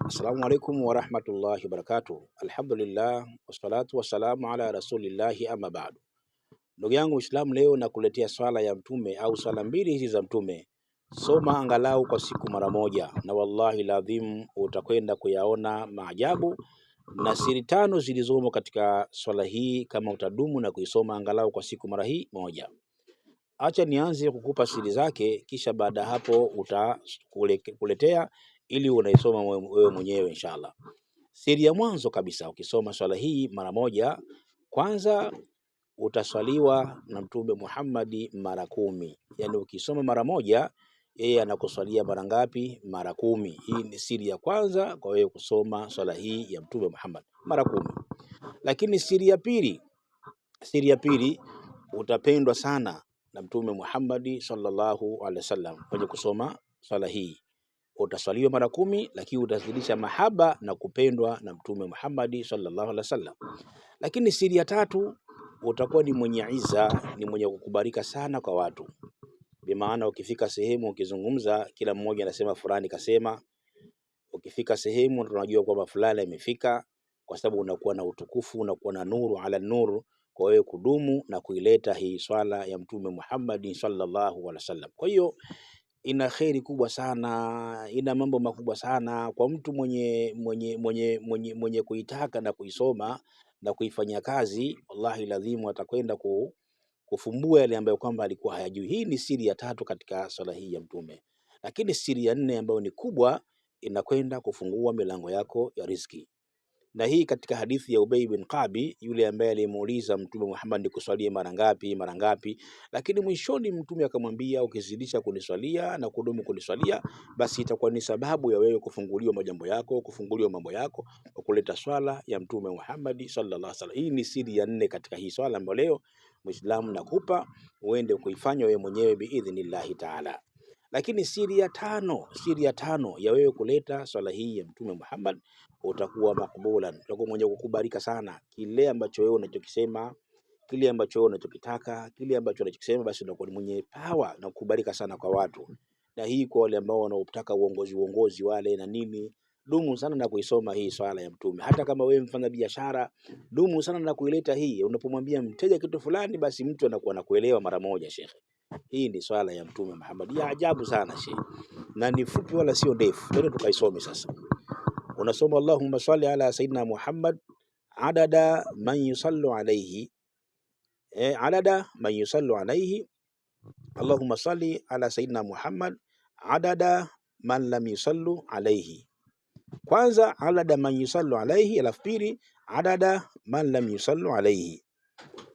Assalamu alaikum warahmatullahi wabarakatuh. Alhamdulillah wassalatu wassalamu ala rasulillahi amma ba'du. Ndugu yangu Muislamu, leo nakuletea swala ya Mtume au swala mbili hizi za Mtume. Soma angalau kwa siku mara moja, na wallahi ladhim utakwenda kuyaona maajabu na siri tano zilizomo katika swala hii kama utadumu na kuisoma angalau kwa siku mara hii moja. Acha nianze kukupa siri zake, kisha baada hapo utakuletea ili unaisoma wewe mwenyewe inshallah. Siri ya mwanzo kabisa, ukisoma swala hii mara moja, kwanza utaswaliwa na Mtume Muhammadi mara 10. Yani ukisoma mara moja, yeye anakuswalia mara ngapi? Mara 10. Hii ni siri ya kwanza kwa wewe kusoma swala hii ya Mtume Muhammad mara 10. Lakini siri ya pili, utapendwa sana na Mtume Muhammadi sallallahu alaihi wasallam kwenye kusoma swala hii. Utaswaliwa mara 10, lakini utazidisha mahaba na kupendwa na Mtume Muhammadi sallallahu alaihi wasallam. Lakini siri ya tatu, utakuwa ni mwenye iza, ni mwenye kukubalika sana kwa watu. Bimaana ukifika sehemu ukizungumza, kila mmoja anasema fulani kasema. Ukifika sehemu tunajua kwamba fulani amefika, kwa sababu unakuwa na utukufu, unakuwa na nuru ala nuru, kwa wewe kudumu na kuileta hii swala ya Mtume Muhammad sallallahu alaihi wasallam. Kwa hiyo ina kheri kubwa sana, ina mambo makubwa sana kwa mtu mwenye kuitaka na kuisoma na kuifanyia kazi. Wallahi lazima atakwenda kufumbua yale ambayo kwamba alikuwa hayajui. Hii ni siri ya tatu katika swala hii ya Mtume. Lakini siri ya 4 ambayo ni kubwa, inakwenda kufungua milango yako ya riziki. Na hii katika hadithi ya Ubay bin Qabi, yule ambaye alimuuliza Mtume Muhammad kuswalia mara ngapi, lakini mwishoni Mtume akamwambia, ukizidisha kuniswalia na kudumu kuniswalia, basi itakuwa ni sababu ya wewe kufunguliwa majambo yako, kufunguliwa mambo yako, kwa kuleta swala ya Mtume Muhammad sallallahu alaihi wasallam. Hii ni siri ya 4 katika hii swala ambayo leo Muislamu nakupa uende kuifanya wewe mwenyewe biidhnillahi taala. Lakini siri ya tano ya wewe kuleta swala hii ya Mtume Muhammad, utakuwa makbulan, utakuwa mwenye kukubalika sana. Kile ambacho wewe unachokisema, kile ambacho wewe unachokitaka, kile ambacho unachokisema, basi unakuwa mwenye power na kukubalika sana kwa watu. Na hii kwa wale ambao wanaotaka uongozi wale na nini, dumu sana na kuisoma hii swala ya Mtume. Hata kama wewe mfanya biashara, dumu sana na kuileta hii. Unapomwambia mteja kitu fulani, basi mtu anakuwa anakuelewa mara moja, shekhe. Hii ni swala ya Mtume Muhammad ya ajabu sana shekhe, na ni fupi wala sio ndefu. Twende tukaisome sasa. Unasoma Allahumma salli ala sayyidina Muhammad adada man yusallu alayhi, adada man yusallu alayhi. Allahumma salli ala sayyidina Muhammad adada man lam yusallu alayhi. Kwanza adada man yusallu alayhi, alafu pili adada man lam yusallu alayhi,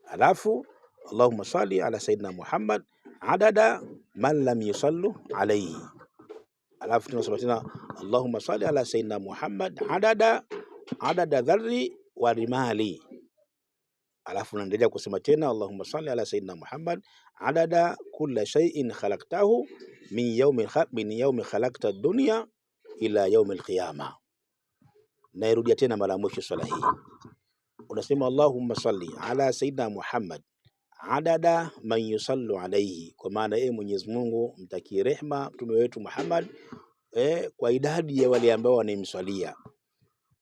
alafu Allahumma salli ala sayyidina Muhammad adada man lam yusallu alayhi, alafu tunasema tena Allahumma salli ala sayyidina Muhammad adada dharri wa rimali, alafu naendelea kusema tena Allahumma salli ala sayyidina Muhammad adada kulla shay'in khalaqtahu min yawmi khalaqta ad-dunya ila yawmi al-qiyama. Nairudia tena mara mwisho swala hii, unasema Allahumma salli ala sayyidina Muhammad adada man yusallu alayhi, kwa maana Mwenyezi Mungu mtakie rehma mtume wetu Muhammad kwa idadi ya wale ambao wanamswalia.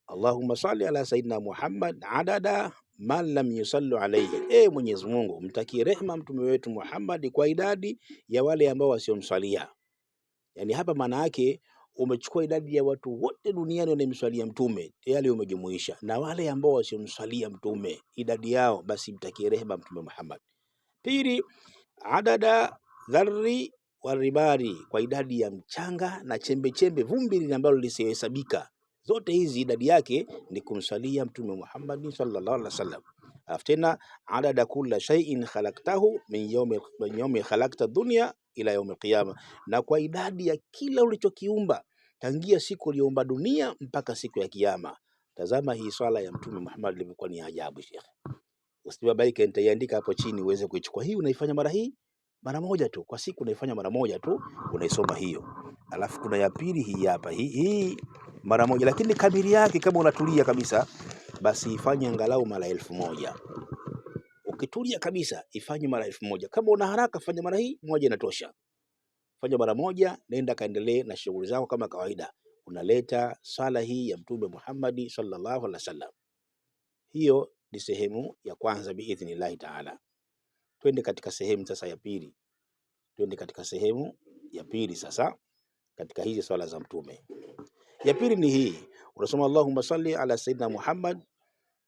Allahumma salli ala sayyidina Muhammad adada man lam yusallu alayhi, Mwenyezi Mungu mtakie rehma mtume wetu Muhammad kwa idadi ya wale ambao wasiomswalia. Yani hapa maana yake umechukua idadi ya watu wote duniani wanamswalia mtume, yale umejumuisha na wale ambao wasiomswalia mtume idadi yao, basi mtakie rehema mtume Muhammad. Pili, adada dharri wa ribari, kwa idadi ya mchanga na chembe vumbi ambalo lisihesabika. Zote hizi idadi yake ni kumsalia mtume Muhammad sallallahu alaihi wasallam. Tena adada kulla shay'in khalaqtahu min yawmi khalaqta dunya ila yawmi qiyama, na kwa idadi ya kila ulichokiumba tangia siku uliumba dunia mpaka siku ya kiyama. Tazama hii swala ya mtume Muhammad ilikuwa ni ajabu shekhi. Usibabaike, nitaiandika hapo chini uweze kuichukua. Hii unaifanya mara moja tu kwa siku, unaifanya mara moja tu, unaisoma hiyo. Alafu kuna ya pili hii hapa, hii mara moja, lakini kamili yake kama unatulia kabisa, basi ifanye angalau mara 1000. Ukitulia kabisa ifanye mara 1000. Kama una haraka fanya mara hii moja inatosha. Fanya mara moja, nenda kaendelee na shughuli zako kama kawaida. unaleta swala hii ya Mtume Muhammad sallallahu alaihi wasallam. Hiyo ni sehemu ya kwanza biidhnillahi taala. Twende katika sehemu sasa ya pili. Sasa katika hizi swala za Mtume. Ya pili ni hii, unasoma Allahumma salli ala sayyidina Muhammad,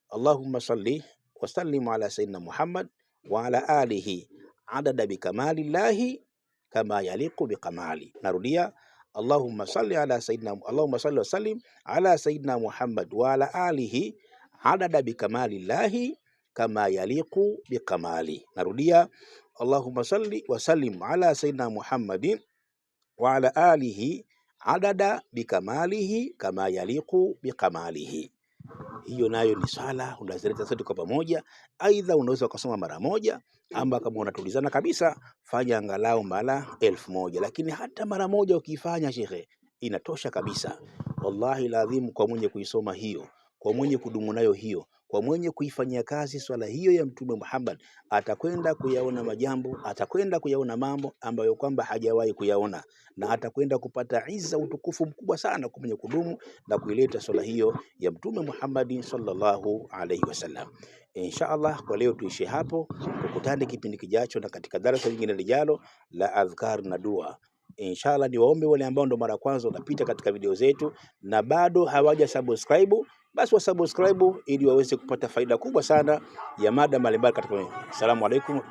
Allahumma salli wa sallim ala sayyidina Muhammad wa ala alihi adada bikamalillahi kama yaliqu bikamali. Narudia, Allahumma salli wa sallim ala sayyidina Muhammad wa ala alihi adada bikamalillahi kama yaliqu bikamali. Narudia, Allahumma salli wa sallim ala sayyidina Muhammadin wa ala alihi adada bikamalihi kama yaliqu bikamalihi. Hiyo nayo ni swala unazileta zote kwa pamoja. Aidha unaweza ukasoma mara moja, ama kama unatulizana kabisa fanya angalau mara 1000, lakini hata mara moja ukifanya shekhe inatosha kabisa. Wallahi lazim, kwa mwenye kuisoma hiyo, kwa mwenye kudumu nayo hiyo, kwa mwenye kuifanyia kazi swala hiyo ya Mtume Muhammad, atakwenda kuyaona majambo, atakwenda kuyaona mambo ambayo kwamba hajawahi kuyaona, na atakwenda kupata izza, utukufu mkubwa sana kwa mwenye kudumu na kuileta swala hiyo ya Mtume Muhammad sallallahu alaihi wasallam. Insha Allah kwa leo tuishi hapo, tukutane kipindi kijacho na katika darasa lingine lijalo la adhkar na dua. Inshallah, niwaombe wale ambao ndo mara kwanza wanapita katika video zetu na bado hawaja subscribe, basi wa subscribe ili waweze kupata faida kubwa sana ya mada mbalimbali katika. Asalamu alaykum.